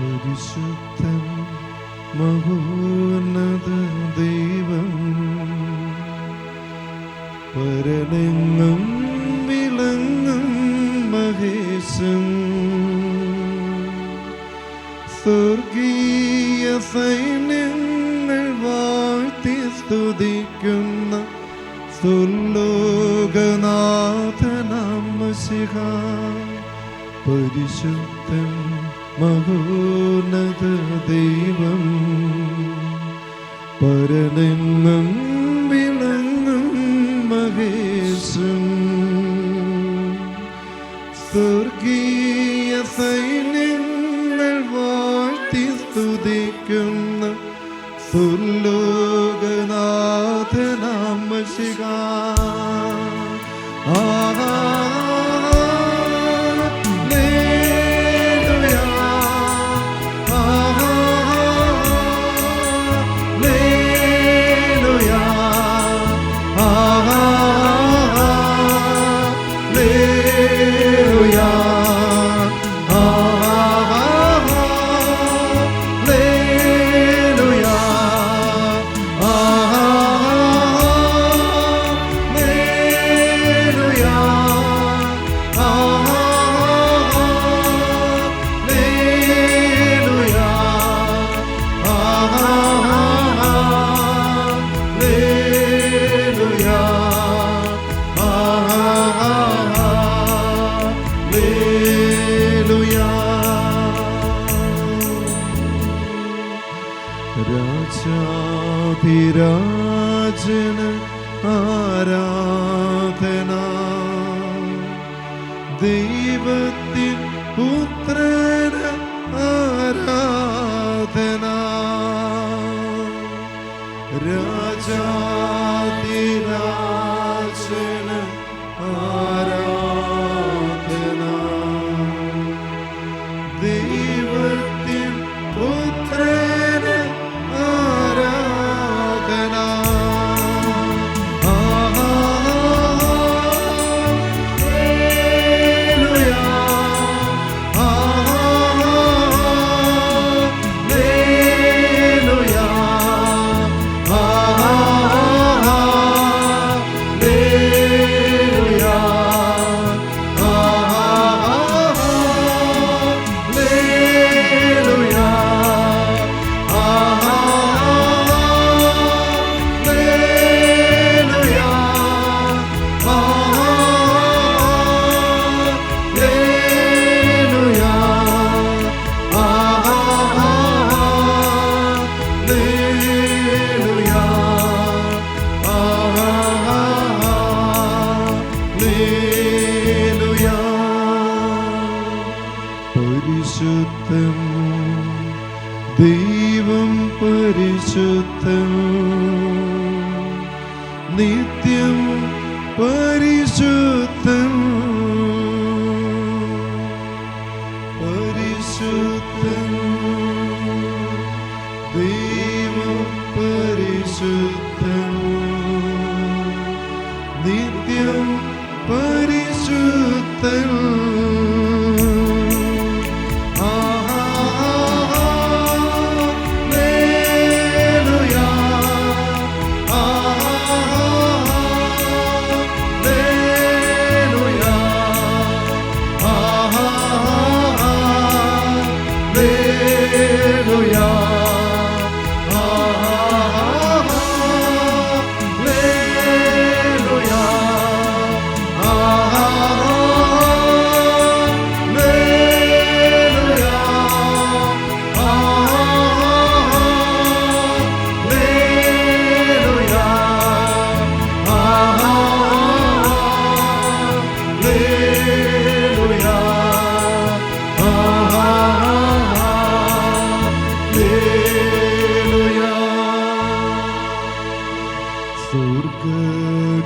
പരിശുദ്ധൻ മഹോന്നത ദൈവം, പരനെങ്ങും വിളങ്ങും മഹേശൻ, സ്വർഗീയ സൈന്യങ്ങൾ വാഴ്ത്തി സ്തുതിക്കുന്ന സുർലോകനാഥനാം മശിഹ. പരിശുദ്ധൻ മഹോന്നത ദൈവം, പരനെങ്ങും വിളങ്ങും മഹേശൻ, സ്വർഗീയ സൈന്യങ്ങൾ വാഴ്ത്തി സ്തുതിക്കുന്ന സുർലോകനാഥനാം മശിഹ. രാജാധിരാജന് ആരാധന, ദൈവത്തിൻ പുത്രന് ആരാധന, രാജാധിരാജന് ആരാധന, ദൈവത്തിൻ പുത്രന് ആരാധന. പരിശുദ്ധൻ ദൈവം, പരിശുദ്ധൻ നിത്യം പരിശുദ്ധൻ, പരിശുദ്ധൻ ദൈവം, പരിശുദ്ധൻ നിത്യം പരിശുദ്ധൻ.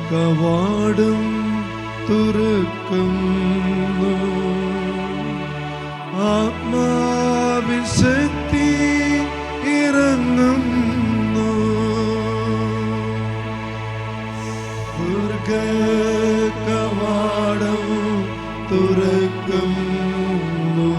കവാടം തുറക്കുന്നു, ആത്മാവിൻ ശക്തി ഇറങ്ങുന്നു, സ്വർഗ കവാടം തുറക്കുന്നു,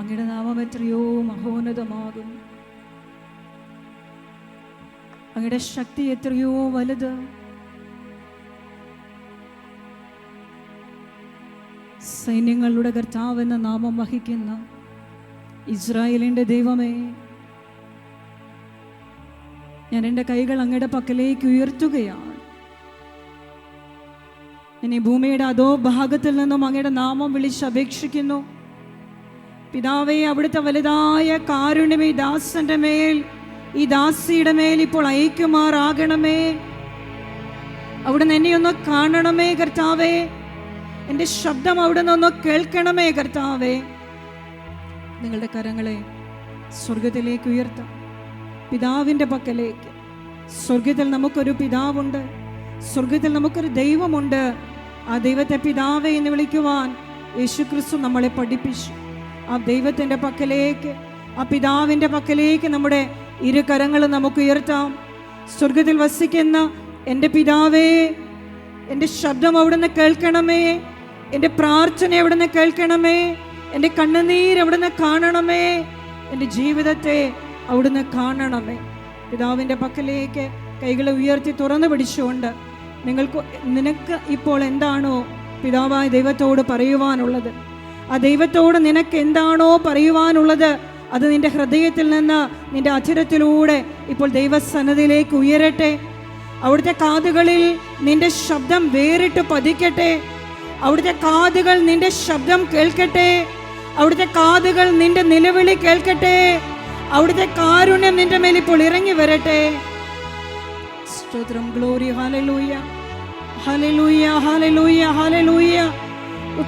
അങ്ങയുടെ നാമം എത്രയോ മഹോന്നതമാകുന്നു. അങ്ങയുടെ ശക്തി എത്രയോ വലുത്. സൈന്യങ്ങളുടെ കർത്താവെന്ന നാമം വഹിക്കുന്ന ഇസ്രായേലിന്റെ ദൈവമേ, ഞാൻ എൻ്റെ കൈകൾ അങ്ങയുടെ പക്കലേക്ക് ഉയർത്തുകയാണ്. ഇനി ഭൂമിയുടെ അതോ ഭാഗത്തിൽ നിന്നും അങ്ങയുടെ നാമം വിളിച്ചപേക്ഷിക്കുന്നു. പിതാവേ, അവിടുത്തെ വലുതായ കാരുണ്യം ഈ ദാസന്റെ മേൽ, ഈ ദാസിയുടെ മേൽ ഇപ്പോൾ അയക്കുമാറാകണമേ. അവിടുന്ന് എന്നെ ഒന്ന് കാണണമേ കർത്താവേ. എൻ്റെ ശബ്ദം അവിടുന്ന് ഒന്ന് കേൾക്കണമേ കർത്താവേ. നിങ്ങളുടെ കരങ്ങളെ സ്വർഗത്തിലേക്ക് ഉയർത്താം, പിതാവിൻ്റെ പക്കലേക്ക്. സ്വർഗത്തിൽ നമുക്കൊരു പിതാവുണ്ട്, സ്വർഗത്തിൽ നമുക്കൊരു ദൈവമുണ്ട്. ആ ദൈവത്തെ പിതാവേ എന്ന് വിളിക്കുവാൻ യേശുക്രിസ്തു നമ്മളെ പഠിപ്പിച്ചു. ആ ദൈവത്തിൻ്റെ പക്കലേക്ക്, ആ പിതാവിൻ്റെ പക്കലേക്ക് നമ്മുടെ ഇരു കരങ്ങളും നമുക്ക് ഉയർത്താം. സ്വർഗത്തിൽ വസിക്കുന്ന എൻ്റെ പിതാവേ, എൻ്റെ ശബ്ദം അവിടുന്ന് കേൾക്കണമേ. എൻ്റെ പ്രാർത്ഥന അവിടുന്ന് കേൾക്കണമേ. എൻ്റെ കണ്ണുനീര് അവിടുന്ന് കാണണമേ. എൻ്റെ ജീവിതത്തെ അവിടുന്ന് കാണണമേ. പിതാവിൻ്റെ പക്കലേക്ക് കൈകളെ ഉയർത്തി തുറന്നു പിടിച്ചുകൊണ്ട് നിനക്ക് ഇപ്പോൾ എന്താണോ പിതാവായ ദൈവത്തോട് പറയുവാനുള്ളത്, ആ ദൈവത്തോട് നിനക്ക് എന്താണോ പറയുവാനുള്ളത്, അത് നിന്റെ ഹൃദയത്തിൽ നിന്ന് നിന്റെ അധരത്തിലൂടെ ഇപ്പോൾ ദൈവസന്നിധിയിലേക്ക് ഉയരട്ടെ. അവിടുത്തെ കാതുകളിൽ നിന്റെ ശബ്ദം വേറിട്ട് പതിക്കട്ടെ. അവിടുത്തെ കാതുകൾ നിന്റെ ശബ്ദം കേൾക്കട്ടെ. അവിടുത്തെ കാതുകൾ നിന്റെ നിലവിളി കേൾക്കട്ടെ. അവിടുത്തെ കാരുണ്യം നിന്റെ മേൽ ഇപ്പോൾ ഇറങ്ങി വരട്ടെ. സ്തോത്രം, ഗ്ലോറി, ഹല്ലേലൂയ, ഹല്ലേലൂയ, ഹല്ലേലൂയ, ഹല്ലേലൂയ.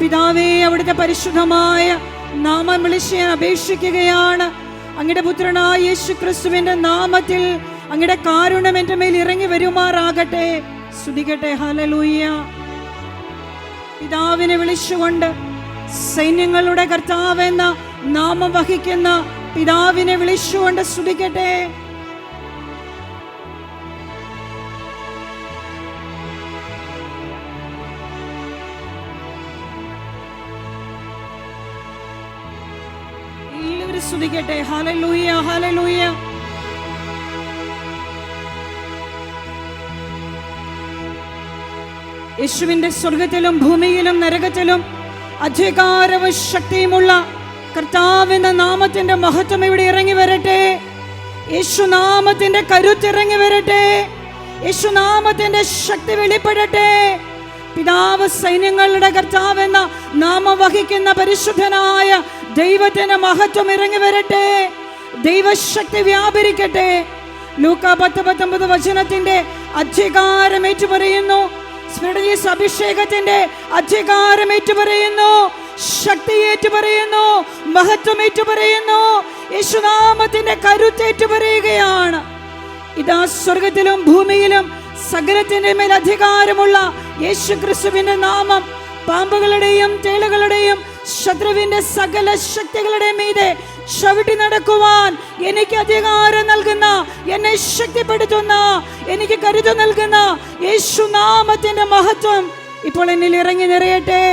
പിതാവേ, അവിടുത്തെ പരിശുദ്ധമായ നാമം വിളിച്ച് അപേക്ഷിക്കുകയാണ്. അങ്ങയുടെ പുത്രനായ യേശുക്രിസ്തുവിന്റെ നാമത്തിൽ അങ്ങയുടെ കാരുണ്യം എൻ്റെ മേൽ ഇറങ്ങി വരുമാറാകട്ടെ. സ്തുതിക്കട്ടെ, ഹല്ലേലൂയ. പിതാവിനെ വിളിച്ചുകൊണ്ട്, സൈന്യങ്ങളുടെ കർത്താവ് എന്ന നാമം വഹിക്കുന്ന പിതാവിനെ വിളിച്ചുകൊണ്ട് സ്തുതിക്കട്ടെ. എല്ലാവരും സ്തുതിക്കട്ടെ. ഹല്ലേലൂയ, ഹല്ലേലൂയ. യേശുവിന്റെ സ്വർഗത്തിലും ഭൂമിയിലും നരകത്തിലും അധികാരവും ശക്തിയുമുള്ള കർത്താവിന്റെ നാമത്തിന്റെ മഹത്വം ഇവിടെ ഇറങ്ങി വരട്ടെ. യേശുനാമത്തിന്റെ കരുത്തിറങ്ങി വരട്ടെ. യേശുനാമത്തിന്റെ ശക്തി വെളിപ്പെടട്ടെ. പിതാവ് സൈന്യങ്ങളുടെ കർത്താവ് എന്ന നാമം വഹിക്കുന്ന പരിശുദ്ധനായ ദൈവത്തിന്റെ മഹത്വം ഇറങ്ങി വരട്ടെ. ദൈവശക്തി വ്യാപരിക്കട്ടെ. ലൂക്കാ 10:19 വചനത്തിന്റെ അധികാരം ഏറ്റുപറയുന്നു. സ്പിരിറ്റ് അഭിഷേകത്തിന്റെ അധികാരം ഏറ്റുപറയുന്നു. ശക്തി ഏറ്റുപറയുന്നു. മഹത്വം ഏറ്റുപറയുന്നു. യേശുനാമത്തിന്റെ കരുത്തേറ്റു പറയുകയാണ്. ഇതാ സ്വർഗത്തിലും ഭൂമിയിലും സകലത്തിന്റെ മേൽ അധികാരമുള്ള യേശുക്രിസ്തുവിന്റെ നാമം പാമ്പുകളുടെയും തേളുകളുടെയും ശത്രുവിന്റെ സകല ശക്തികളുടെയും മീതെ ചവിട്ടി നടക്കുവാൻ എനിക്ക് അധികാരം നൽകുന്ന, എന്നെ ശക്തിപ്പെടുത്തുന്ന, എനിക്ക് കരുത്ത് നൽകുന്ന യേശുനാമത്തിന്റെ മഹത്വം ഇപ്പോൾ എന്നിൽ ഇറങ്ങി നിറയട്ടെ.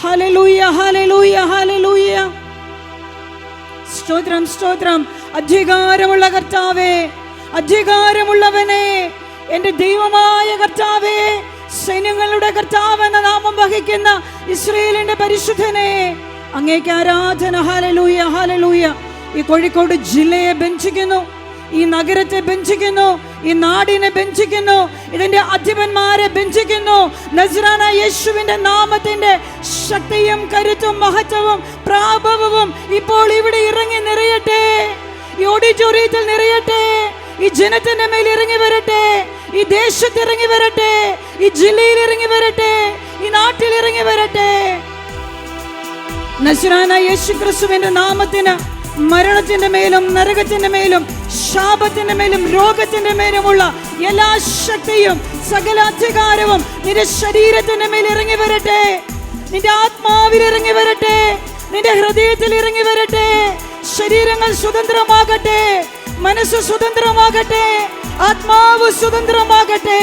ഹല്ലേലൂയ, ഹല്ലേലൂയ, ഹല്ലേലൂയ. സ്തോത്രം, സ്തോത്രം. അധികാരമുള്ള കർത്താവേ, അധികാരമുള്ളവനെ, എൻ്റെ ദൈവമായ കർത്താവേ, സൈന്യങ്ങളുടെ കർത്താവ് എന്ന നാമം വഹിക്കുന്ന ഇസ്രായേലിന്റെ പരിശുദ്ധനെ, അങ്ങേക്ക് ആരാധന. Hallelujah, hallelujah. ഈ കോഴിക്കോട് ജില്ലയെ ബഞ്ചിക്കുന്നു, ഈ നഗരത്തെ ബഞ്ചിക്കുന്നു, ഈ നാടിനെ ബഞ്ചിക്കുന്നു, ഇതിന്റെ അധിപന്മാരെ ബഞ്ചിക്കുന്നു. നസ്രാന യേശുവിന്റെ നാമത്തിന്റെ ശക്തിയും കരുത്തും മഹത്വവും പ്രാഭവവും ഇപ്പോൾ ഇവിടെ ഇറങ്ങി നിറയട്ടെ. ഈ ഓഡിറ്റോറിയത്തിൽ നിറയട്ടെ. ഈ ജനത്തിന്റെ മേൽ ഇറങ്ങി വരട്ടെ. ഈ ദേശത്ത് ഇറങ്ങി വരട്ടെ. ഈ ജില്ലയിൽ ഇറങ്ങി വരട്ടെ. ഈ നാട്ടിൽ ഇറങ്ങി വരട്ടെ. നസ്രാന യേശുക്രിസ്തുവിന്റെ നാമത്തിന് മരണത്തിന്റെ മേലും നരകത്തിന്റെ മേലും ശാപത്തിന്റെ മേലും രോഗത്തിന്റെ മേലുമുള്ള എല്ലാ ശക്തിയും സകല അധികാരവും നിന്റെ ശരീരത്തിന്റെ മേൽ ഇറങ്ങി വരട്ടെ. നിന്റെ ആത്മാവിൽ ഇറങ്ങി വരട്ടെ. നിന്റെ ഹൃദയത്തിൽ ഇറങ്ങി വരട്ടെ. ശരീരങ്ങൾ സ്വതന്ത്രമാകട്ടെ. മനസ്സ് സ്വതന്ത്രമാകട്ടെ. ആത്മാവ് സ്വതന്ത്രമാകട്ടെ.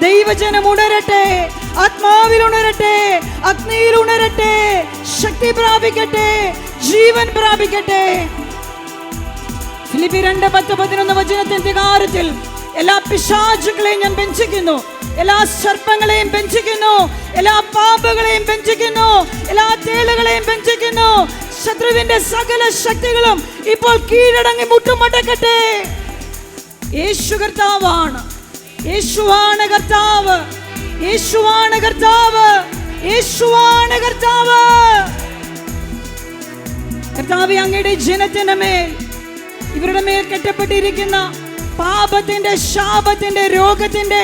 ദൈവജനം ഉണരട്ടെ. ആത്മാവിൽ ഉണരട്ടെ. അഗ്നിയിൽ ഉണരട്ടെ. ശക്തി പ്രാപിക്കട്ടെ. ജീവൻ പ്രാപിക്കട്ടെ. ഫിലിപ്പി 2:10-11 വചനത്തിന്റെ കാര്യത്തിൽ എല്ലാ പിശാചുകളെയും ഞാൻ ബന്ധിക്കുന്നു, എല്ലാ സർപ്പങ്ങളെയും ബന്ധിക്കുന്നു, എല്ലാ പാമ്പുകളെയും ബന്ധിക്കുന്നു, എല്ലാ തേളുകളെയും ബന്ധിക്കുന്നു. ശത്രുവിന്റെ സകല ശക്തികളും ഇപ്പോൾ കീഴടങ്ങി മുട്ടുമടക്കട്ടെ. യേശു കർത്താവാണ്, യേശുവാണ് കർത്താവ്, യേശുവാണ് കർത്താവ്, യേശുവാണ് കർത്താവ്. കർത്താവേ, അങ്ങയുടെ ജനത്തിന്റെ മേൽ, ഇവരുടെ മേൽ കെട്ടപ്പെട്ടിരിക്കുന്ന പാപത്തിന്റെ, ശാപത്തിന്റെ, രോഗത്തിന്റെ,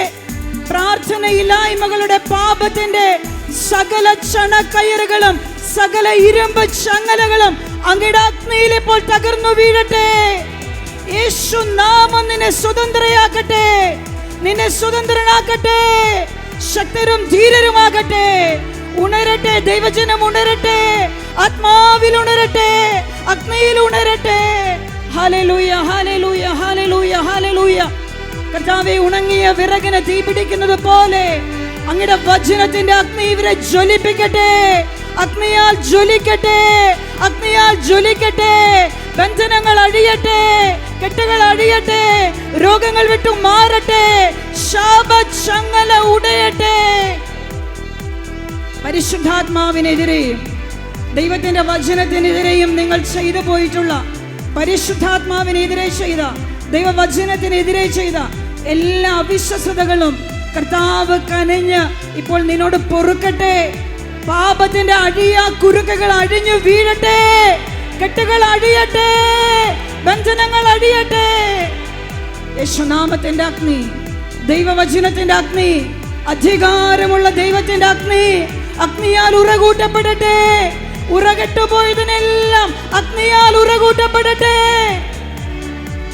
പ്രാർത്ഥനയില്ലായ്മകളുടെ പാപത്തിന്റെ സകല ചണക്കയറുകളും സകല ഇരുമ്പ് ചങ്ങലകളും അങ്ങയുടെ അഗ്നിയിൽ ഇപ്പോൾ തകർന്നു വീഴട്ടെ. യേശു നാമം നിന്നെ സ്വതന്ത്രയാക്കട്ടെ, നിന്നെ സ്വതന്ത്രനാക്കട്ടെ. ശക്തരും ധീരരുമാകട്ടെ. ഉണരട്ടെ, ദൈവജനം ഉണരട്ടെ, ആത്മാവിൽ ഉണരട്ടെ, അഗ്നിയിൽ ഉണരട്ടെ. ഹല്ലേലൂയ, ഹല്ലേലൂയ, ഹല്ലേലൂയ, ഹല്ലേലൂയ. കർത്താവേ, ഉണങ്ങിയ വിറകിന് തീ പിടിക്കുന്നത് പോലെ അങ്ങയുടെ വചനത്തിന്റെ അഗ്നി ഇവരെ ജ്വലിപ്പിക്കട്ടെ. അഗ്നിയാൽ ജ്വലിക്കട്ടെ, അഗ്നിയാൽ ജ്വലിക്കട്ടെ. ബന്ധനങ്ങൾ അഴിയട്ടെ, കെട്ടുകൾ അഴിയട്ടെ, രോഗങ്ങൾ വിട്ടു മാറട്ടെ, ശാപചങ്ങല ഉടയട്ടെ. പരിശുദ്ധാത്മാവിനെതിരെയും ദൈവത്തിന്റെ വചനത്തിനെതിരെയും നിങ്ങൾ ചെയ്തു പോയിട്ടുള്ള, പരിശുദ്ധാത്മാവിനെതിരെ ചെയ്ത, ദൈവവചനത്തിനെതിരെ ചെയ്ത എല്ലാ അവിശ്വസതകളും കർത്താവ് കനിഞ്ഞ് ഇപ്പോൾ നിന്നോട് പൊറുക്കട്ടെ. പാപത്തിന്റെ അഴിയ കുരുക്കുകൾ അഴിഞ്ഞു വീഴട്ടെ, കെട്ടുകൾ അഴിയട്ടെ, ബന്ധനങ്ങൾ അഴിയട്ടെ. യേശുനാമത്തിന്റെ അഗ്നി, ദൈവവചനത്തിന്റെ അഗ്നി, അധികാരമുള്ള ദൈവത്തിന്റെ അഗ്നി, അഗ്നിയാൽ ഉറകൂട്ടപ്പെടട്ടെ. ഉറകെട്ടുപോയതിനെല്ലാം അഗ്നിയാൽ ഉറകൂട്ടപ്പെടട്ടെ.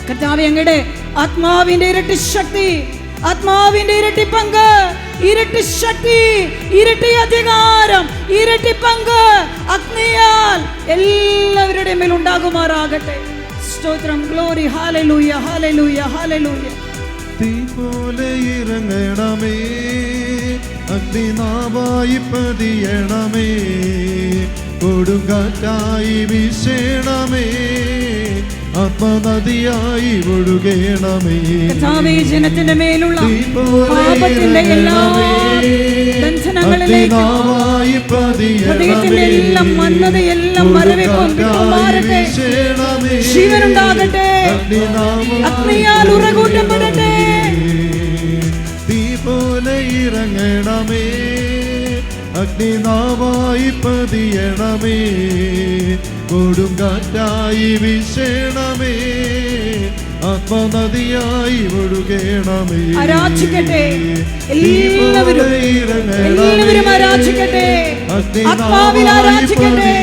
കർത്താവേ, അങ്ങയുടെ ആത്മാവിന്റെ ഇരട്ടി ശക്തി, ആത്മാവിന്റെ ഇരട്ടി പങ്ക്, ഇരട്ടി ശക്തി, ഇരട്ടി അധികാരം, ഇരട്ടി പങ്ക് അഗ്നിയാൽ എല്ലാവരുടെ മേൽ ഉണ്ടാകുമാറാകട്ടെ. സ്തോത്രം, ഗ്ലോറി, ഹല്ലേലൂയ, ഹല്ലേലൂയ, ഹല്ലേലൂയ. തീ പോലെ ഇറങ്ങണമേ, അഗ്നിനാവായി പതിയണമേ, കൊടുങ്കാറ്റായി വീശണമേ, ആത്മനദിയായി ഒഴുകണമേ. കർത്താവേ, ജനത്തിന്റെ മേലുള്ള പാപത്തിന്റെ എല്ലാ ബന്ധനങ്ങളിലേക്ക്, ഹൃദയത്തിന്റെ എല്ലാം മന്ദതയെല്ലാം മരവിപ്പും മാറട്ടെ. ജീവനുണ്ടാകട്ടെ, അഗ്നിയാൽ ഉറകൂട്ടപ്പെടട്ടെ. തീ പോലെ ഇറങ്ങണമേ, അഗ്നിനാവായി പതിയണമേ, കൊടുങ്കാറ്റായി വീശണമേ, ആത്മനദിയായി ഒഴുകണമേ. ആരാധിക്കട്ടെ, എല്ലാവരും ആരാധിക്കട്ടെ, ആത്മാവിൽ ആരാധിക്കട്ടെ,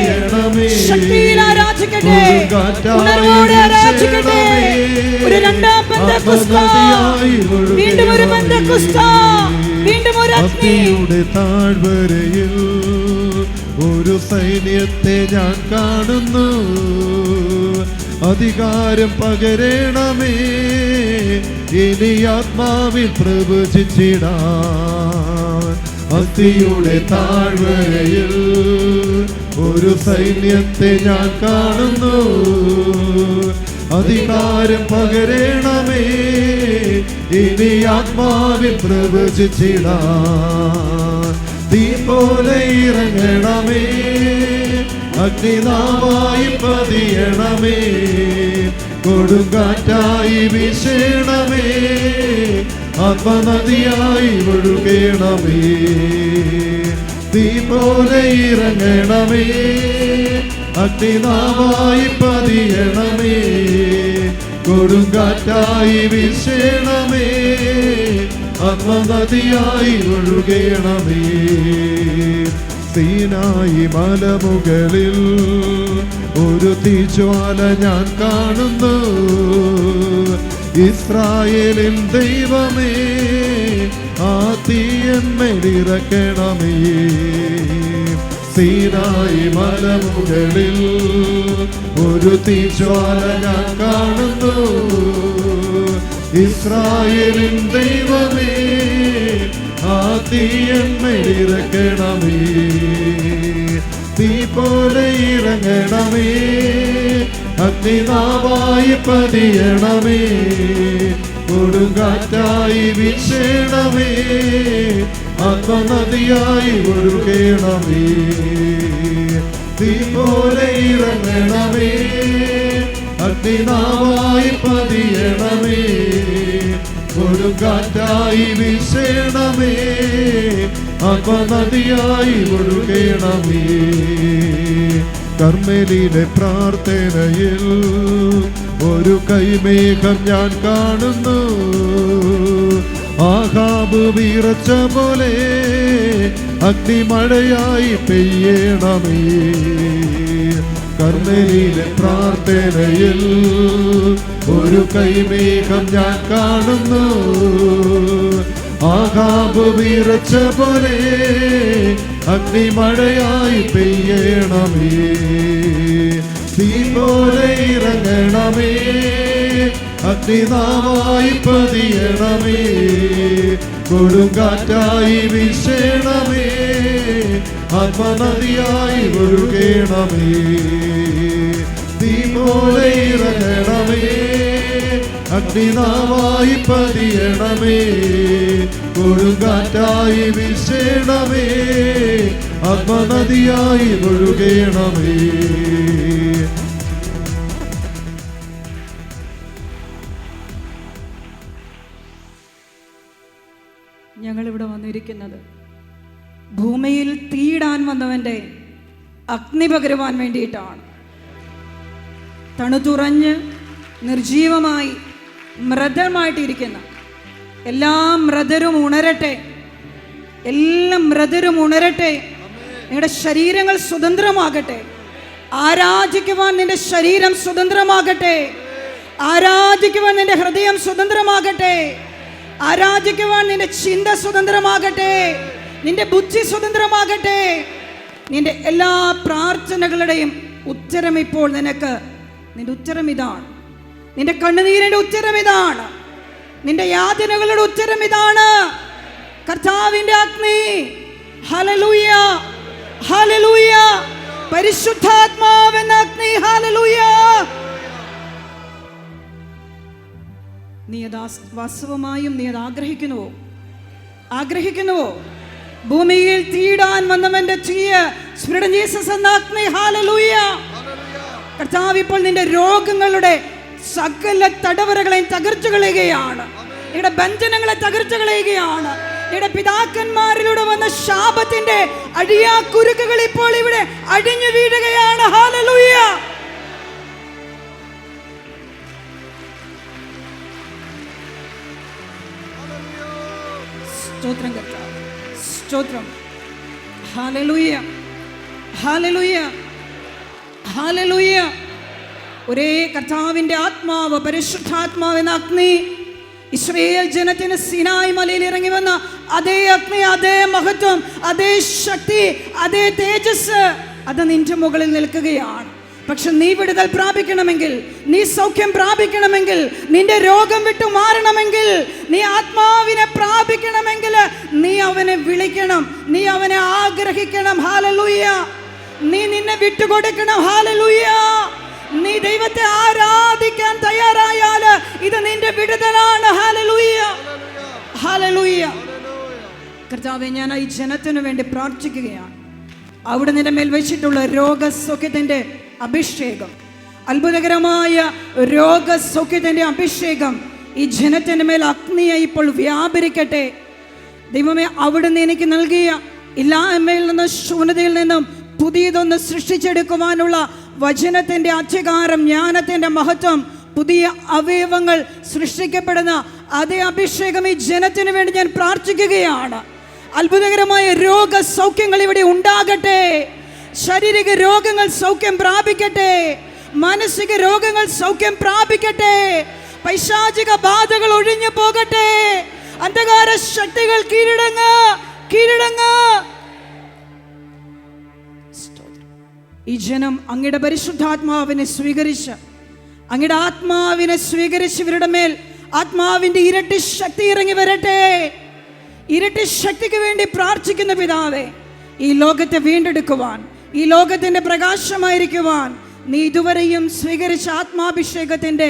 ശക്തിയിൽ ആരാധിക്കട്ടെ, ഉണർവോടെ ആരാധിക്കട്ടെ. ഒരു രണ്ടാം പെന്തക്കോസ്ത, വീണ്ടും ഒരു പെന്തക്കോസ്ത, വീണ്ടും ഒരു അഗ്നിയുടെ താഴ്വരയിൽ ഒരു സൈന്യത്തെ ഞാൻ കാണുന്നു. അധികാരം പകരണമേ, ഇനി ആത്മാവിൽ പ്രവചിച്ചിടാൻ. അഗ്നിയുടെ താഴ്വരയിൽ ഒരു സൈന്യത്തെ ഞാൻ കാണുന്നു. അധികാരം പകരണമേ, ഇനി ആത്മാവിൽ പ്രവചിച്ചിടാൻ. തീ പോലെ ഇറങ്ങണമേ, അഗ്നിനാവായി പതിയണമേ, കൊടുങ്കാറ്റായി വീശണമേ, ആത്മനദിയായി ഒഴുകണമേ. തീ പോലെ ഇറങ്ങണമേ, അഗ്നിനാവായി പതിയണമേ, കൊടുങ്കാറ്റായി വീശണമേ, ആത്മനദിയായി ഒഴുകണമേ. സീനായി മലമുകളിൽ ഒരു തീജ്വാല ഞാൻ കാണുന്നു. ഇസ്രായേലിൻ ദൈവമേ, ആ തീയന്മേലിറക്കണമേ. സീനായി മലമുകളിൽ ഒരു തീജ്വാല ഞാൻ കാണുന്നു. ഇസ്രായേലിൻ ദൈവമേ, ആ തീയന്മേലിറക്കണമേ. തീ തീ പോലെ ഇറങ്ങണമേ, അഗ്നിനാവായി പതിയണമേ, കൊടുങ്കാറ്റായി വീശണമേ, ആത്മനദിയായി ഒഴുകണമേ. തീ പോലെ ഇറങ്ങണമേ, അഗ്നിനാവായി പതിയണമേ, കൊടുങ്കാറ്റായി വീശണമേ, ആത്മനദിയായി ഒഴുകണമേ. കർമ്മേലിലെ പ്രാർത്ഥനയിൽ ഒരു കൈമേഘം ഞാൻ കാണുന്നു, ആഹാബ് വിറച്ച പോലെ അഗ്നിമഴയായി പെയ്യണമേ. കർമ്മേലിലെ പ്രാർത്ഥനയിൽ ഒരു കൈമേഘം ഞാൻ കാണുന്നു, ആഹാബ് വിറച്ച പോലെ അഗ്നിമഴയായി പെയ്യണമേ. തീ പോലെ ഇറങ്ങണമേ, അഗ്നിനാവായി പതിയണമേ, കൊടുങ്കാറ്റായി വീശണമേ, ആത്മനദിയായി ഒഴുകണമേ. തീ പോലെ ഇറങ്ങണമേ, അഗ്നിനാവായി പതിയണമേ, കൊടുങ്കാറ്റായി വീശണമേ, ആത്മനദിയായി ഒഴുകണമേ. ഞങ്ങളിവിടെ വന്നിരിക്കുന്നത് ഭൂമിയിൽ തീയിടാൻ വന്നവൻ്റെ അഗ്നി പകരുവാൻ വേണ്ടിയിട്ടാണ്. തണുതുറഞ്ഞ് നിർജീവമായി മൃതമായിട്ടിരിക്കുന്ന എല്ലാ മൃതരും ഉണരട്ടെ, എല്ലാ മൃതരും ഉണരട്ടെ. നിങ്ങളുടെ ശരീരങ്ങൾ സ്വതന്ത്രമാകട്ടെ. ആരാധിക്കുവാൻ നിന്റെ ശരീരം സ്വതന്ത്രമാകട്ടെ. ആരാധിക്കുവാൻ നിന്റെ ഹൃദയം സ്വതന്ത്രമാകട്ടെ. ആരാധിക്കുവാൻ നിന്റെ ചിന്ത സ്വതന്ത്രമാകട്ടെ. നിന്റെ ബുദ്ധി സ്വതന്ത്രമാകട്ടെ. നിന്റെ എല്ലാ പ്രാർത്ഥനകളുടെയും ഉത്തരം ഇപ്പോൾ നിനക്ക്. നിന്റെ ഉത്തരം ഇതാണ്. നിന്റെ കണ്ണുനീരിന്റെ ഉത്തരം ഇതാണ്. നിന്റെ യാതനകളുടെ ഉത്തരം ഇതാണ്. കർത്താവിന്റെ അഗ്നി. Hallelujah, hallelujah. പരിശുദ്ധാത്മാവെന്ന അഗ്നി. ഹല്ലേലൂയ. നീ അത് വാസ്തവമായും നീ അത് ആഗ്രഹിക്കുന്നുവോ? ആഗ്രഹിക്കുന്നുവോ? ഭൂമിയിൽ തീയിടാൻ വന്നവന്റെ തീയ്, സ്പിരിറ്റ് ഓഫ് ജീസസ് എന്ന അഗ്നി. ഹല്ലേലൂയ. കർത്താവ് ഇപ്പോൾ നിന്റെ രോഗങ്ങളുടെ സകല തടവറകളെയും തകർച്ചു കളയുകയാണ്. നിങ്ങളുടെ ബന്ധനങ്ങളെ തകർച്ചു കളയുകയാണ്. നിങ്ങളുടെ പിതാക്കന്മാരിലൂടെ വന്ന ശാപത്തിന്റെ അടിയാ കുരുക്കുകൾ ഇപ്പോൾ ഇവിടെ അടിഞ്ഞു വീഴുകയാണ്. ഹല്ലേലൂയ. സ്തോത്രം കർത്താവേ, സ്തോത്രം. ഹല്ലേലൂയ, ഹല്ലേലൂയ, ഹല്ലേലൂയ. ഒരേ കർത്താവിന്റെ ആത്മാവ്, പരിശുദ്ധാത്മാവ് എന്ന അഗ്നി ഇസ്രായേൽ ജനത്തിന് സിനായ് മലയിൽ ഇറങ്ങി വന്ന അതേ അഗ്നി, അതേ മഹത്വം, അതേ ശക്തി, അതേ തേജസ് അത് നിന്റെ മുകളിൽ നിൽക്കുകയാണ്. പക്ഷെ നീ വിടുതൽ പ്രാപിക്കണമെങ്കിൽ, നീ സൗഖ്യം പ്രാപിക്കണമെങ്കിൽ, നിന്റെ രോഗം വിട്ടു മാറണമെങ്കിൽ, നീ ആത്മാവിനെ പ്രാപിക്കണമെങ്കിൽ നീ അവനെ വിളിക്കണം, നീ അവനെ ആഗ്രഹിക്കണം. ഹല്ലേലൂയ. നീ നിന്നെ വിട്ടുകൊടുക്കണം. ഹല്ലേലൂയ. നീ ദൈവത്തെ ആരാധിക്കാൻ തയ്യാറായാൽ ഇത് നിന്റെ വിടുതലാണ്. ഹല്ലേലൂയ, ഹല്ലേലൂയ. കർത്താവേ, ഞാൻ ഈ ജനത്തിനു വേണ്ടി പ്രാർത്ഥിക്കുകയാണ്. അവിടെ നിന്റെ മേൽ വെച്ചിട്ടുള്ള രോഗസൗഖ്യത്തിന്റെ അഭിഷേകം, അത്ഭുതകരമായ രോഗസൗഖ്യത്തിന്റെ അഭിഷേകം ഈ ജനത്തിന്റെ മേൽ അഗ്നിയായി ഇപ്പോൾ വ്യാപരിക്കട്ടെ. ദൈവമേ, അവിടുന്ന് എനിക്ക് നൽകിയ ഇല്ലായ്മയിൽ നിന്നും ശൂന്യതയിൽ നിന്നും പുതിയതൊന്ന് സൃഷ്ടിച്ചെടുക്കുവാനുള്ള വചനത്തിന്റെ അധികാരം, ജ്ഞാനത്തിന്റെ മഹത്വം, പുതിയ അവയവങ്ങൾ സൃഷ്ടിക്കപ്പെടുന്ന അതേ അഭിഷേകം ഈ ജനത്തിന് വേണ്ടി ഞാൻ പ്രാർത്ഥിക്കുകയാണ്. അത്ഭുതകരമായ രോഗസൗഖ്യങ്ങൾ ഇവിടെ ഉണ്ടാകട്ടെ. ശാരീരിക രോഗങ്ങൾ സൗഖ്യം പ്രാപിക്കട്ടെ. മാനസിക രോഗങ്ങൾ സൗഖ്യം പ്രാപിക്കട്ടെ. പൈശാചിക ബാധകൾ ഒഴിഞ്ഞു പോകട്ടെ. അന്ധകാര ശക്തികൾ കീഴടങ്ങ്, കീഴടങ്ങ്. ഈ ജനം അങ്ങയുടെ പരിശുദ്ധാത്മാവിനെ സ്വീകരിച്ച്, അങ്ങയുടെ ആത്മാവിനെ സ്വീകരിച്ച് ഇവരുടെ മേൽ ആത്മാവിന്റെ ഇരട്ടി ശക്തി ഇറങ്ങി വരട്ടെ. ഇരട്ടി ശക്തിക്ക് വേണ്ടി പ്രാർത്ഥിക്കുന്ന പിതാവേ, ഈ ലോകത്തെ വീണ്ടെടുക്കുവാൻ, ഈ ലോകത്തിന്റെ പ്രകാശമായിരിക്കുവാൻ നീ ഇതുവരെയും സ്വീകരിച്ച ആത്മാഭിഷേകത്തിന്റെ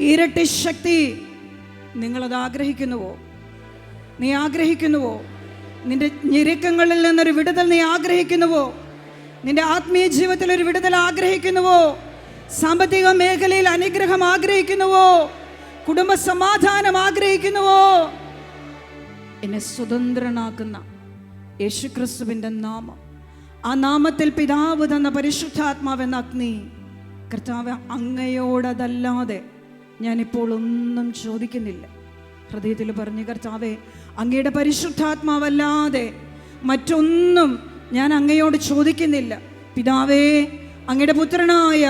ഇരട്ടി ശക്തി നിങ്ങളത് ആഗ്രഹിക്കുന്നുവോ? നീ ആഗ്രഹിക്കുന്നുവോ? നിന്റെ ഞെരുക്കങ്ങളിൽ നിന്നൊരു വിടുതൽ നീ ആഗ്രഹിക്കുന്നുവോ? നിന്റെ ആത്മീയ ജീവിതത്തിൽ ഒരു വിടുതൽ ആഗ്രഹിക്കുന്നുവോ? സാമ്പത്തിക മേഖലയിൽ അനുഗ്രഹം ആഗ്രഹിക്കുന്നുവോ? കുടുംബ സമാധാനം ആഗ്രഹിക്കുന്നുവോ? എന്നെ സ്വതന്ത്രനാക്കുന്ന യേശുക്രിസ്തുവിൻ്റെ നാമം, ആ നാമത്തിൽ പിതാവ് തന്ന പരിശുദ്ധാത്മാവെന്ന അഗ്നി, കർത്താവ് അങ്ങയോടതല്ലാതെ ഞാനിപ്പോൾ ഒന്നും ചോദിക്കുന്നില്ല. ഹൃദയത്തിൽ പറഞ്ഞ്, കർത്താവെ, അങ്ങയുടെ പരിശുദ്ധാത്മാവല്ലാതെ മറ്റൊന്നും ഞാൻ അങ്ങയോട് ചോദിക്കുന്നില്ല. പിതാവേ, അങ്ങയുടെ പുത്രനായ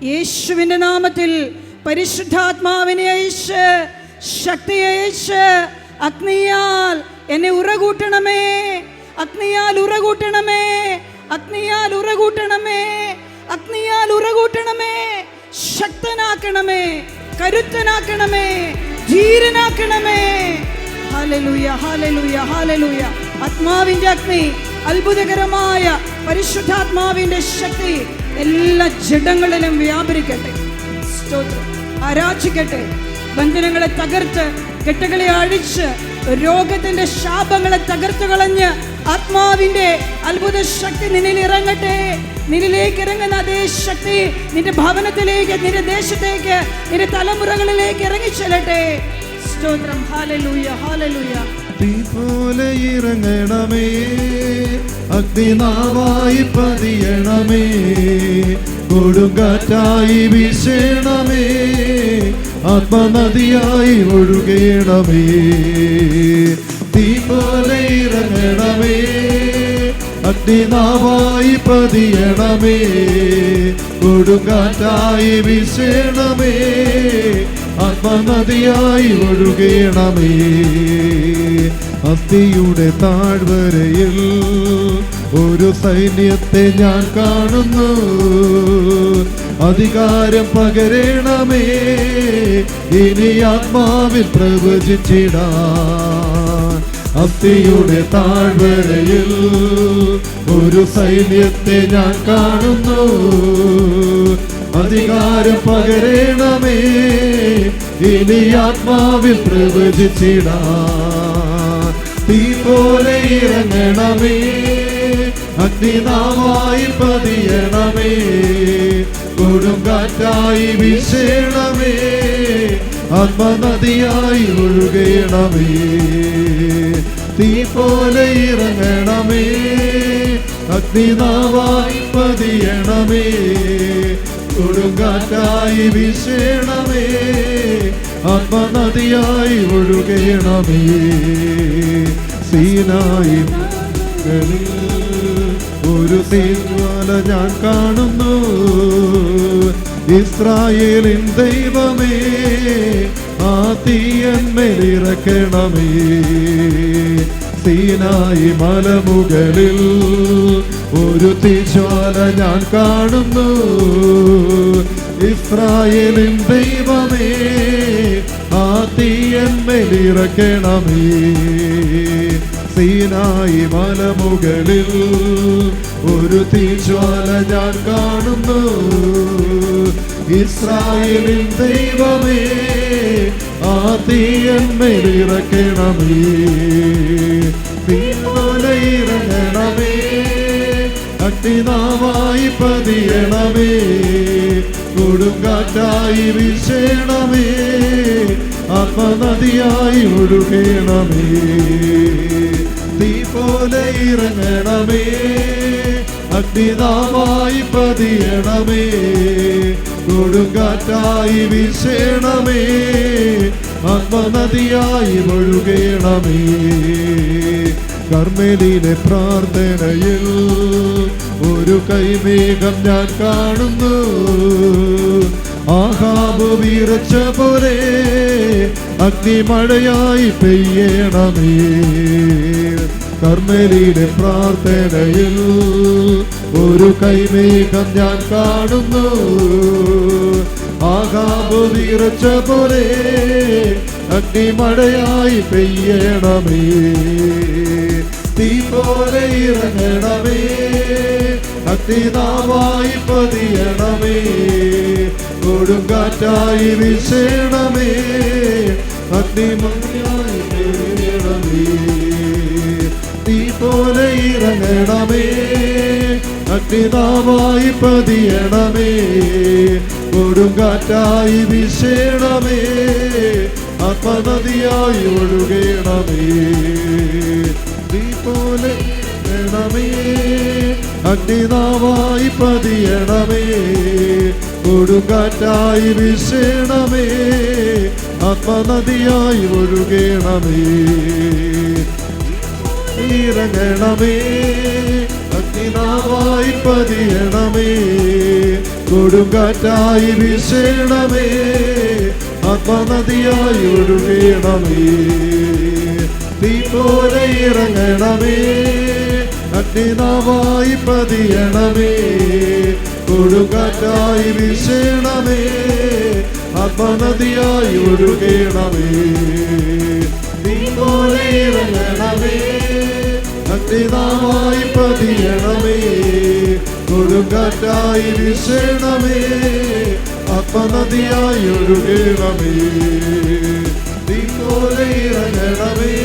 യേശുവിൻ്റെ നാമത്തിൽ പരിശുദ്ധാത്മാവിനെ അയച്ച്, ശക്തിയെ അയച്ച്, അഗ്നിയാൽ എന്നെ ഉറകൂട്ടണമേ, അഗ്നിയാൽ ഉറകൂട്ടണമേ, അഗ്നിയാൽ ഉറകൂട്ടണമേ, അഗ്നിയാൽ ഉറകൂട്ടണമേ, ശക്തനാക്കണമേ, കരുത്തനാക്കണമേ, ധീരനാക്കണമേ. ഹല്ലേലൂയ, ഹല്ലേലൂയ, ഹല്ലേലൂയ. ആത്മാവിന്റെ അഗ്നി, അത്ഭുതകരമായ പരിശുദ്ധാത്മാവിന്റെ ശക്തി എല്ലാ ജഡങ്ങളിലും വ്യാപരിക്കട്ടെ. സ്തോത്രം. ആരാധിക്കട്ടെ. ബന്ധനങ്ങളെ തകർത്ത്, കെട്ടുകളെ അഴിച്ച്, രോഗത്തിന്റെ ശാപങ്ങളെ തകർത്ത് കളഞ്ഞ് ആത്മാവിന്റെ അത്ഭുത ശക്തി നിന്നിൽ ഇറങ്ങട്ടെ. നിന്നിലേക്ക് ഇറങ്ങുന്ന അതേ ശക്തി നിന്റെ ഭവനത്തിലേക്ക്, നിന്റെ ദേശത്തേക്ക്, നിന്റെ തലമുറകളിലേക്ക് ഇറങ്ങിച്ചെല്ലട്ടെ. സ്തോത്രം. Hallelujah, hallelujah. തീ പോലെ ഇറങ്ങണമേ, അഗ്നിനാവായി പതിയണമേ, കൊടുങ്കാറ്റായി വീശണമേ, ആത്മനദിയായി ഒഴുകണമേ. തീ പോലെ ഇറങ്ങണമേ, അഗ്നിനാവായി പതിയണമേ, കൊടുങ്കാറ്റായി വീശണമേ, ആത്മനദിയായി ഒഴുകണമേ. അസ്ഥിയുടെ താഴ്വരയിൽ ഒരു സൈന്യത്തെ ഞാൻ കാണുന്നു, അധികാരം പകരണമേ, ഇനി ആത്മാവിൽ പ്രവചിച്ചിടാൻ. അസ്ഥിയുടെ താഴ്വരയിൽ ഒരു സൈന്യത്തെ ഞാൻ കാണുന്നു, അധികാരം പകരണമേ, ഇനി ആത്മാവിൽ പ്രവചിച്ചിടാൻ. തീ പോലെ ഇറങ്ങണമേ, അഗ്നിനാവായി പതിയണമേ, കൊടുങ്കാറ്റായി വീശണമേ, ആത്മനദിയായി ഒഴുകണമേ. തീ പോലെ ഇറങ്ങണമേ, അഗ്നിനാവായി പതിയണമേ, കൊടുങ്കാറ്റായി വീശണമേ, ആത്മനദിയായി ഒഴുകണമേ. സീനായി ഒരു തീജ്വാല ഞാൻ കാണുന്നു, ഇസ്രായേലിൻ ദൈവമേ, ആ തീയന്മേലിറക്കണമേ. സീനായി മലമുകളിൽ ഒരു തീജ്വാല ഞാൻ കാണുന്നു, ഇസ്രായേലിൻ ദൈവമേ, ആ തീയന്മേലിറക്കണമേ. സീനായി മലമുകളിൽ ഒരു തീജ്വാല ഞാൻ കാണുന്നു, ഇസ്രായേലിൻ ദൈവമേ, ആ തീയന്മേലിറക്കണമേ. തീ പോലെ ഇറങ്ങണമേ, അഗ്നിനാവായി പതിയണമേ, കൊടുങ്കാറ്റായി വീശണമേ, ആത്മനദിയായി ഒഴുകണമേ. തീ പോലെ ഇറങ്ങണമേ, അഗ്നിനാവായി പതിയണമേ, കൊടുങ്കാറ്റായി വീശണമേ, ആത്മനദിയായി ഒഴുകണമേ. കർമ്മേലിലെ പ്രാർത്ഥനയിൽ ഒരു കൈമേഘം ഞാൻ കാണുന്നു, ആഹാബ് വിറച്ച പോലെ അഗ്നിമഴയായി പെയ്യണമേ. കർമ്മേലിലെ പ്രാർത്ഥനയിൽ ഒരു കൈമേഘം ഞാൻ കാണുന്നു, ആഹാബ് വിറച്ച പോലെ അഗ്നിമഴയായി പെയ്യണമേ. തീ പോലെ ഇറങ്ങണമേ, അഗ്നിനാവായി പതിയണമേ, കൊടുങ്കാറ്റായി വീശണമേ, അഗ്നിമണിയായി വീഴണമേ, തീ പോലെ ഇറങ്ങണമേ, അഗ്നിനാവായി പതിയണമേ, കൊടുങ്കാറ്റായി വീശണമേ, ആത്മനദിയായി ഒഴുകണമേ, തീ പോലെ ഇറങ്ങണമേ, അഗ്നിനാവായി പതിയണമേ, കൊടുങ്കാറ്റായി വീശണമേ, ആത്മനദിയായി ഒഴുകണമേ, ഇറങ്ങണമേ, അഗ്നിനാവായി പതിയണമേ, കൊടുങ്കാറ്റായി വീശണമേ, ആത്മനദിയായി ഒഴുകണമേ, തീ പോലെ ഇറങ്ങണമേ, അഗ്നിനാവായി പതിയണമേ, കൊടുങ്കാറ്റായി വീശണമേ, ആത്മനദിയായി ഒഴുകണമേ, തീ പോലെ ഇറങ്ങണമേ, അഗ്നിനാവായി പതിയണമേ, കൊടുങ്കാറ്റായി വീശണമേ, ആത്മനദിയായി ഒഴുകണമേ, തീ പോലെ ഇറങ്ങണമേ,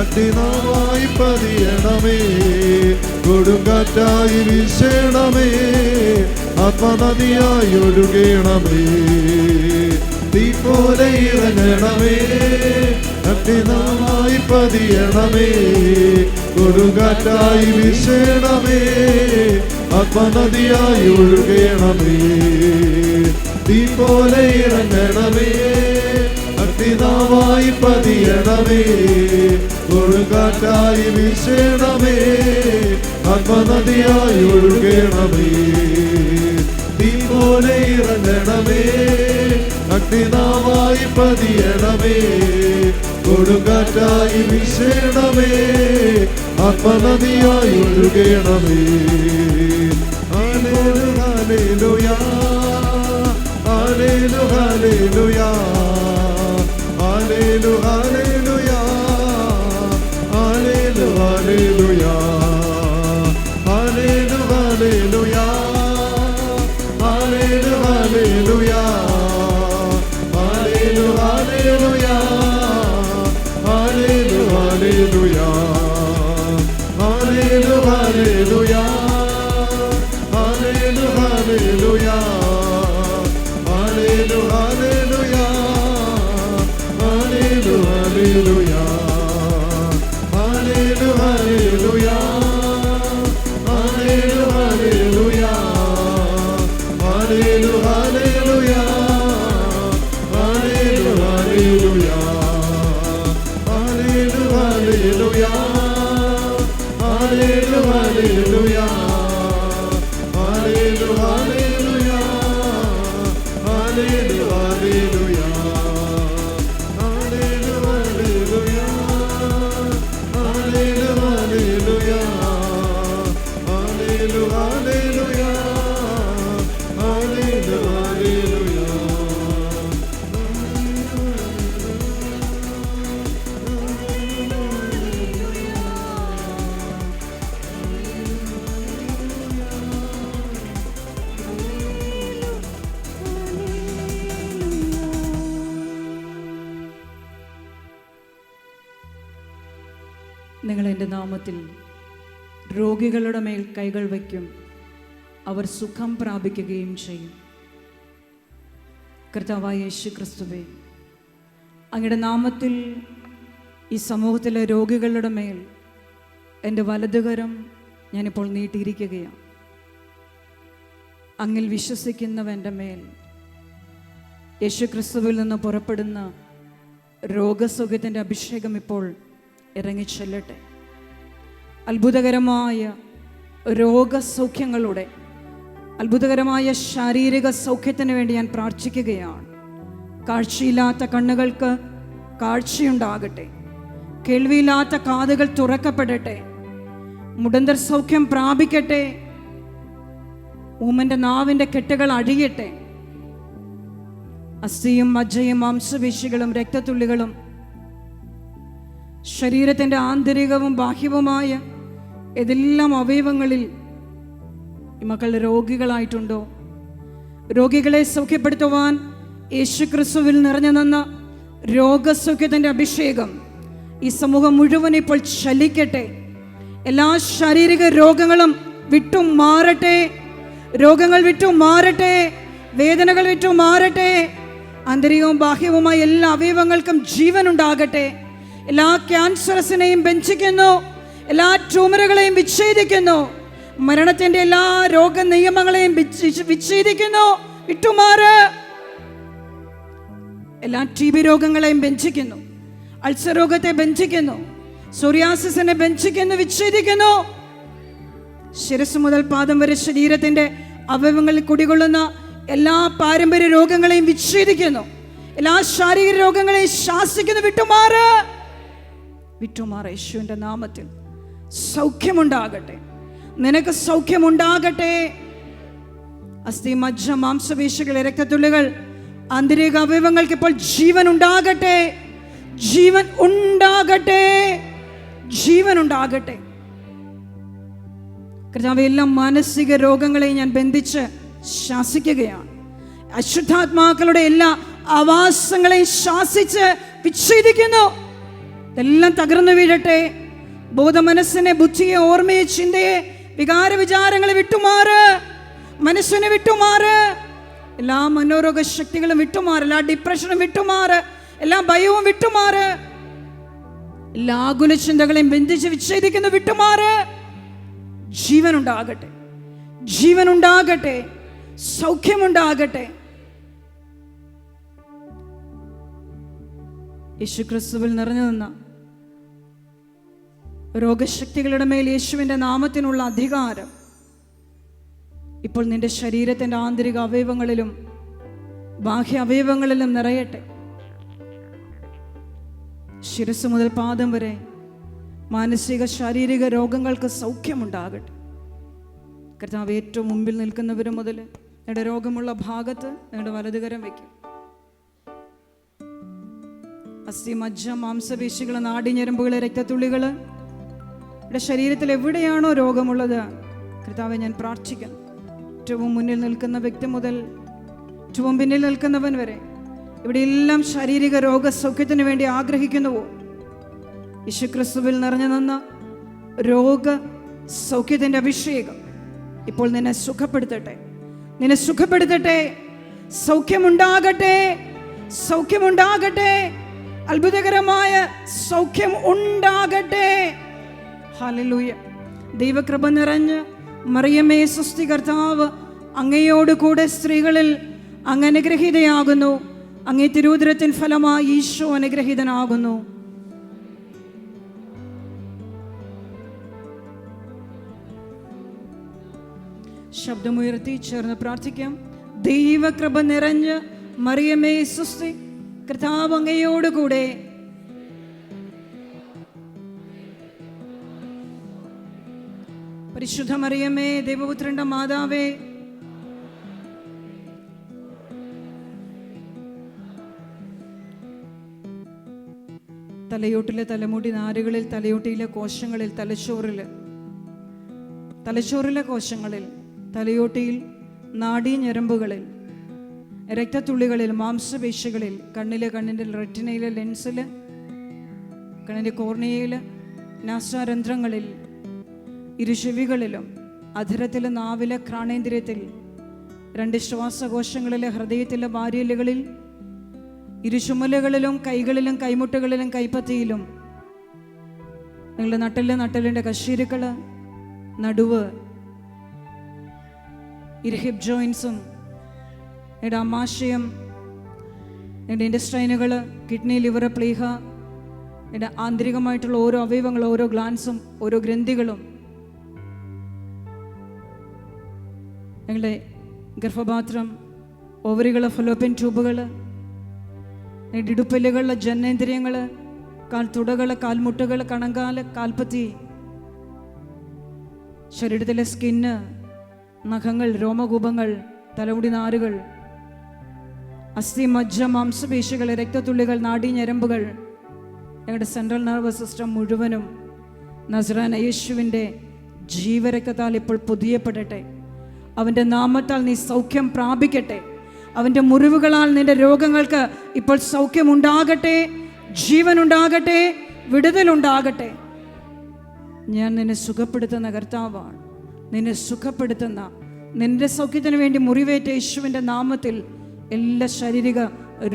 അഗ്നിനാവായി പതിയണമേ, കൊടുങ്കാറ്റായി വീശണമേ, ആത്മനദിയായി ഒഴുകണമേ, തീ പോലെ ഇറങ്ങണമേ, അഗ്നിനാവായി പതിയണമേ, കൊടുങ്കാറ്റായി വീശണമേ, ആത്മനദിയായി ഒഴുകണമേ, തീ പോലെ ഇറങ്ങണമേ, അഗ്നിനാവായി പതിയണമേ, കൊടുങ്കാറ്റായി വീശണമേ, ആത്മനദിയായി ഒഴുകണമേ, തീ പോലെ ഇറങ്ങണമേ, അഗ്നിനാവായി പതിയണമേ, കൊടുങ്കാറ്റായി വീശണമേ, ആത്മനദിയായി ഒഴുകണമേ. ഹല്ലേലൂയ, ഹല്ലേലൂയ, ഹല്ലേലൂയ, ഹല്ലേലൂയ, ഹല്ലേലൂയ, ഹല്ലേലൂയ, ഹല്ലേലൂയ, നിങ്ങൾ എൻ്റെ നാമത്തിൽ രോഗികളുടെ മേൽ കൈകൾ വയ്ക്കും, അവർ സുഖം പ്രാപിക്കുകയും ചെയ്യും. കർത്താവായ യേശു ക്രിസ്തുവേ, അങ്ങയുടെ നാമത്തിൽ ഈ സമൂഹത്തിലെ രോഗികളുടെ മേൽ എൻ്റെ വലതുകരം ഞാനിപ്പോൾ നീട്ടിയിരിക്കുകയാണ്. അങ്ങിൽ വിശ്വസിക്കുന്നവൻ്റെ മേൽ യേശു ക്രിസ്തുവിൽ നിന്ന് പുറപ്പെടുന്ന രോഗസുഖത്തിൻ്റെ അഭിഷേകം ഇപ്പോൾ ഇറങ്ങിച്ചെല്ലട്ടെ. അത്ഭുതകരമായ രോഗസൗഖ്യങ്ങളുടെ, അത്ഭുതകരമായ ശാരീരിക സൗഖ്യത്തിന് വേണ്ടി ഞാൻ പ്രാർത്ഥിക്കുകയാണ്. കാഴ്ചയില്ലാത്ത കണ്ണുകൾക്ക് കാഴ്ചയുണ്ടാകട്ടെ, കേൾവിയില്ലാത്ത കാതുകൾ തുറക്കപ്പെടട്ടെ, മുടന്തർ സൗഖ്യം പ്രാപിക്കട്ടെ, ഊമന്റെ നാവിൻ്റെ കെട്ടുകൾ അഴിയട്ടെ, അസ്ഥിയും മജ്ജയും മാംസപേശികളും രക്തത്തുള്ളികളും ശരീരത്തിൻ്റെ ആന്തരികവും ബാഹ്യവുമായ ഏതെല്ലാം അവയവങ്ങളിൽ ഈ മക്കൾ രോഗികളായിട്ടുണ്ടോ? രോഗികളെ സൗഖ്യപ്പെടുത്തുവാൻ യേശു ക്രിസ്തുവിൽ നിറഞ്ഞു നിന്ന രോഗസൗഖ്യത്തിൻ്റെ അഭിഷേകം ഈ സമൂഹം മുഴുവൻ ഇപ്പോൾ ചലിക്കട്ടെ. എല്ലാ ശാരീരിക രോഗങ്ങളും വിട്ടു മാറട്ടെ. രോഗങ്ങൾ വിട്ടു മാറട്ടെ. വേദനകൾ വിട്ടു മാറട്ടെ. ആന്തരികവും ബാഹ്യവുമായ എല്ലാ അവയവങ്ങൾക്കും ജീവൻ ഉണ്ടാകട്ടെ. എല്ലാ ക്യാൻസറസിനെയും ബന്ധിക്കുന്നു. എല്ലാ ട്യൂമറുകളെയും വിച്ഛേദിക്കുന്നു. മരണത്തിന്റെ എല്ലാ രോഗ നിയമങ്ങളെയും വിച്ഛേദിക്കുന്നു. വിട്ടുമാറ്. എല്ലാ TB രോഗങ്ങളെയും ബന്ധിക്കുന്നു. അൾസർ രോഗത്തെ ബന്ധിക്കുന്നു. സോറിയാസിസിനെ ബന്ധിക്കുന്നു, വിച്ഛേദിക്കുന്നു. ശിരസ് മുതൽ പാദം വരെ ശരീരത്തിന്റെ അവയവങ്ങളിൽ കുടികൊള്ളുന്ന എല്ലാ പാരമ്പര്യ രോഗങ്ങളെയും വിച്ഛേദിക്കുന്നു. എല്ലാ ശാരീരിക രോഗങ്ങളെയും ശാസിക്കുന്നു. വിട്ടുമാറ്. വിട്ടുമാറ്. യേശുവിന്റെ നാമത്തിൽ സൗഖ്യമുണ്ടാകട്ടെ. നിനക്ക് സൗഖ്യമുണ്ടാകട്ടെ. അസ്ഥി, മജ്ജ, മാംസപേശികൾ, രക്തത്തുള്ളികൾ, ആന്തരിക അവയവങ്ങൾക്ക് ഇപ്പോൾ ജീവൻ ഉണ്ടാകട്ടെ. ജീവൻ ഉണ്ടാകട്ടെ. ജീവൻ ഉണ്ടാകട്ടെ. കർത്താവേ, എല്ലാ മാനസിക രോഗങ്ങളെയും ഞാൻ ബന്ധിച്ച് ശാസിക്കുകയാണ്. അശുദ്ധാത്മാക്കളുടെ എല്ലാ ആവാസങ്ങളെയും ശാസിച്ച് വിച്ഛേദിക്കുന്നു. എല്ലാം തകർന്നു വീഴട്ടെ. ബോധമനസ്സിനെ, ബുദ്ധിയെ, ഓർമ്മയെ, ചിന്തയെ, വികാര വിചാരങ്ങളെ വിട്ടുമാറ്. മനസ്സിനെ വിട്ടുമാറ്. എല്ലാ മനോരോഗ ശക്തികളും വിട്ടുമാറ്. എല്ലാ ഡിപ്രഷനും വിട്ടുമാറ്. എല്ലാ ഭയവും വിട്ടുമാറ്. എല്ലാ ആകുല ചിന്തകളെയും ബന്ധിച്ച് വിച്ഛേദിക്കുന്നു. വിട്ടുമാറ്. ജീവൻ ഉണ്ടാകട്ടെ. ജീവൻ ഉണ്ടാകട്ടെ. സൗഖ്യമുണ്ടാകട്ടെ. യേശുക്രിസ്തുവിൽ നിറഞ്ഞു നിന്ന രോഗശക്തികളുടെ മേൽ യേശുവിൻ്റെ നാമത്തിനുള്ള അധികാരം ഇപ്പോൾ നിന്റെ ശരീരത്തിൻ്റെ ആന്തരിക അവയവങ്ങളിലും ബാഹ്യ അവയവങ്ങളിലും നിറയട്ടെ. ശിരസ് മുതൽ പാദം വരെ മാനസിക ശാരീരിക രോഗങ്ങൾക്ക് സൗഖ്യമുണ്ടാകട്ടെ. കർത്താവ്, ഏറ്റവും മുമ്പിൽ നിൽക്കുന്നവരും മുതൽ നിങ്ങളുടെ രോഗമുള്ള ഭാഗത്ത് നിങ്ങളുടെ വലതുകരം വയ്ക്കും. അസ്ഥി, മജ്ജ, മാംസപേശികൾ, നാടിഞരമ്പുകൾ, രക്തത്തുള്ളികൾ, ഇവിടെ ശരീരത്തിൽ എവിടെയാണോ രോഗമുള്ളത്, കർത്താവെ, ഞാൻ പ്രാർത്ഥിക്കുന്നു. ഏറ്റവും മുന്നിൽ നിൽക്കുന്ന വ്യക്തി മുതൽ ഏറ്റവും പിന്നിൽ നിൽക്കുന്നവൻ വരെ ഇവിടെയെല്ലാം ശാരീരിക രോഗസൗഖ്യത്തിന് വേണ്ടി ആഗ്രഹിക്കുന്നുവോ? യേശുക്രിസ്തുവിൽ നിറഞ്ഞു നിന്ന രോഗ സൗഖ്യത്തിൻ്റെ അഭിഷേകം ഇപ്പോൾ നിന്നെ സുഖപ്പെടുത്തട്ടെ. നിന്നെ സുഖപ്പെടുത്തട്ടെ. സൗഖ്യമുണ്ടാകട്ടെ. സൗഖ്യമുണ്ടാകട്ടെ. അത്ഭുതകരമായ സൗഖ്യം ഉണ്ടാകട്ടെ. ഹല്ലേലൂയ. ദൈവകൃപ നിറഞ്ഞ് മറിയമേ സ്വസ്തി, കർത്താവ് അങ്ങയോട് കൂടെ സ്ത്രീകളിൽ അങ്ങ് അനുഗ്രഹീതയാകുന്നു. അങ്ങേ തിരുവുദരത്തിൻ ഫലമായി ഈശോ അനുഗ്രഹീതനാകുന്നു. ശബ്ദമുയർത്തി ചേർന്ന് പ്രാർത്ഥിക്കാം. ദൈവകൃപ നിറഞ്ഞ് മറിയമേ സ്വസ്തി, കർത്താവ് അങ്ങയോട് കൂടെ പരിശുദ്ധ മറിയമേ, ദൈവപുത്രന്റെ മാതാവേ, തലയോട്ടിലെ തലമുടി നാരുകളിൽ, തലയോട്ടിയിലെ കോശങ്ങളിൽ, തലച്ചോറിലെ കോശങ്ങളിൽ, തലയോട്ടിയിൽ, നാഡീഞരമ്പുകളിൽ, രക്തത്തുള്ളികളിൽ, മാംസപേശികളിൽ, കണ്ണിൻ്റെ റെറ്റിനയിലെ ലെൻസിൽ, കണ്ണിൻ്റെ കോർണിയയിൽ, നാസാരന്ധ്രങ്ങളിൽ, ഇരുചെവികളിലും, അധരത്തിലെ, നാവിലെ, ഘ്രാണേന്ദ്രിയത്തിൽ, 2 ശ്വാസകോശങ്ങളിലെ, ഹൃദയത്തിലെ വാരിയലുകളിൽ, ഇരുചുമലുകളിലും, കൈകളിലും, കൈമുട്ടുകളിലും, കൈപ്പത്തിയിലും, നിങ്ങളുടെ നട്ടലിൻ്റെ കശീരുക്കൾ, നടുവ്, ഹിപ്പ് ജോയിൻസും, നിങ്ങളുടെ ആമാശയം, നിങ്ങളുടെ ഇൻറ്റസ്റ്റൈനുകൾ, കിഡ്നി, ലിവർ, പ്ലീഹ, നിങ്ങളുടെ ആന്തരികമായിട്ടുള്ള ഓരോ അവയവങ്ങളും, ഓരോ ഗ്ലാൻസും, ഓരോ ഗ്രന്ഥികളും, നിങ്ങളുടെ ഗർഭപാത്രം, ഓവറികൾ, ഫലോപ്പിയൻ ട്യൂബുകൾ, ഇടുപ്പല്ലുകൾ, ജനനേന്ദ്രിയങ്ങൾ, കാൽത്തുടകൾ, കാൽമുട്ടുകൾ, കണങ്കാല്, കാൽപ്പത്തി, ശരീരത്തിലെ സ്കിന്ന്, നഖങ്ങൾ, രോമകൂപങ്ങൾ, തലമുടി നാരുകൾ, അസ്ഥി, മജ്ജ, മാംസപേശികൾ, രക്തത്തുള്ളികൾ, നാഡീഞരമ്പുകൾ, ഞങ്ങളുടെ സെൻട്രൽ നെർവസ് സിസ്റ്റം മുഴുവനും നസ്രായനായ യേശുവിൻ്റെ ജീവരക്തത്താൽ ഇപ്പോൾ പുതിയപ്പെടട്ടെ. അവൻ്റെ നാമത്താൽ നീ സൗഖ്യം പ്രാപിക്കട്ടെ. അവൻ്റെ മുറിവുകളാൽ നിന്റെ രോഗങ്ങൾക്ക് ഇപ്പോൾ സൗഖ്യമുണ്ടാകട്ടെ, ജീവനുണ്ടാകട്ടെ, വിടുതലുണ്ടാകട്ടെ. ഞാൻ നിന്നെ സുഖപ്പെടുത്തുന്ന കർത്താവാണ്. നിന്നെ സുഖപ്പെടുത്തുന്ന, നിന്റെ സൗഖ്യത്തിന് വേണ്ടി മുറിവേറ്റ യേശുവിൻ്റെ നാമത്തിൽ എല്ലാ ശാരീരിക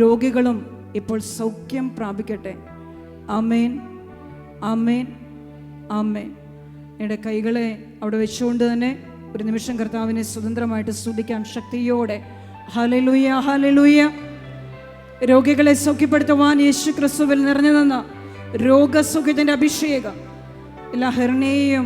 രോഗികളും ഇപ്പോൾ സൗഖ്യം പ്രാപിക്കട്ടെ. ആമേൻ, ആമേൻ, ആമേൻ. നിങ്ങളുടെ കൈകളെ അവിടെ വെച്ചുകൊണ്ട് തന്നെ ഒരു നിമിഷം കർത്താവിനെ സ്വതന്ത്രമായിട്ട് സ്തുതിക്കാം ശക്തിയോടെ. Hallelujah, hallelujah. രോഗികളെ സൗഖ്യപ്പെടുത്തുവാൻ യേശു ക്രിസ്തുവിൽ നിറഞ്ഞു നിന്ന രോഗസൗഖ്യത്തിൻ്റെ അഭിഷേകം എല്ലാ ഹെർണിയയും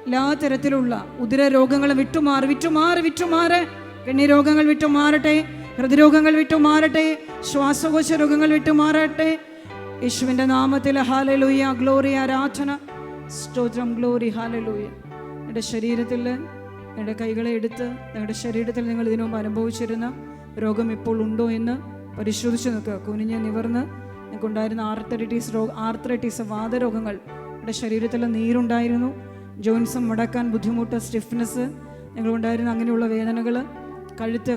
എല്ലാ തരത്തിലുള്ള ഉദര രോഗങ്ങളും വിട്ടുമാറി, വിട്ടുമാറി, വിട്ടുമാറി. കണ്ണി രോഗങ്ങൾ വിട്ടുമാറട്ടെ, ഹൃദയരോഗങ്ങൾ വിട്ടുമാറട്ടെ, ശ്വാസകോശ രോഗങ്ങൾ വിട്ടുമാറട്ടെ യേശുവിൻ്റെ നാമത്തിൽ. ഹല്ലേലൂയ, ഗ്ലോറി, ആരാധന, സ്തോത്രം, ഗ്ലോറി, ഹല്ലേലൂയ. നിങ്ങളുടെ ശരീരത്തിൽ, നിങ്ങളുടെ കൈകളെ എടുത്ത് നിങ്ങളുടെ ശരീരത്തിൽ നിങ്ങൾ ഇതിനു മുമ്പ് അനുഭവിച്ചിരുന്ന രോഗം ഇപ്പോൾ ഉണ്ടോ എന്ന് പരിശോധിച്ച് നോക്കുക. കുനിഞ്ഞ് നിവർന്ന് നിങ്ങൾക്കുണ്ടായിരുന്ന ആർത്രൈറ്റിസ് വാതരോഗങ്ങൾ, നിങ്ങളുടെ ശരീരത്തിൽ നീരുണ്ടായിരുന്നു, ജോയിൻസ് മടക്കാൻ ബുദ്ധിമുട്ട്, സ്റ്റിഫ്നെസ് നിങ്ങളുണ്ടായിരുന്ന അങ്ങനെയുള്ള വേദനകൾ,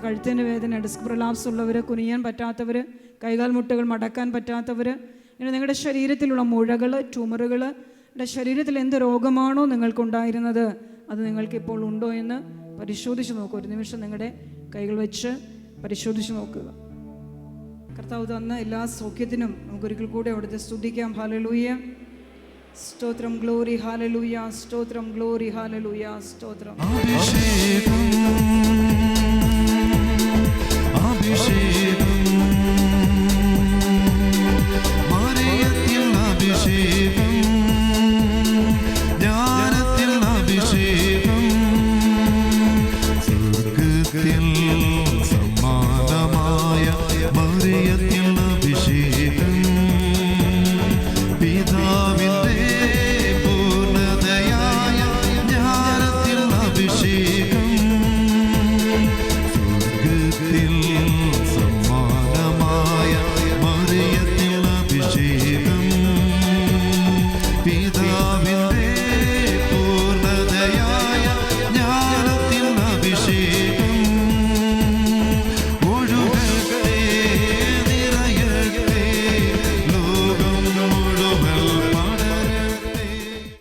കഴുത്തിൻ്റെ വേദന, ഡിസ്ക് പ്രൊലാപ്സ് ഉള്ളവർ, കുനിയാൻ പറ്റാത്തവർ, കൈകാൽ മുട്ടുകൾ മടക്കാൻ പറ്റാത്തവർ, ഇങ്ങനെ നിങ്ങളുടെ ശരീരത്തിലുള്ള മുഴകൾ, ട്യൂമറുകൾ, നിങ്ങളുടെ ശരീരത്തിൽ എന്ത് രോഗമാണോ നിങ്ങൾക്കുണ്ടായിരുന്നത് അത് നിങ്ങൾക്കിപ്പോൾ ഉണ്ടോ എന്ന് പരിശോധിച്ച് നോക്കുക. ഒരു നിമിഷം നിങ്ങളുടെ കൈകൾ വെച്ച് പരിശോധിച്ച് നോക്കുക. കർത്താവ് തന്ന എല്ലാ സൗഖ്യത്തിനും നമുക്കൊരിക്കൽ കൂടെ അവിടുത്തെ സ്തുതിക്കാം. ഹല്ലേലൂയ, സ്തോത്രം, ഗ്ലോറി, ഹല്ലേലൂയ, സ്തോത്രം, ഗ്ലോറി, ഹല്ലേലൂയ, സ്തോത്രം. അഭിഷേകം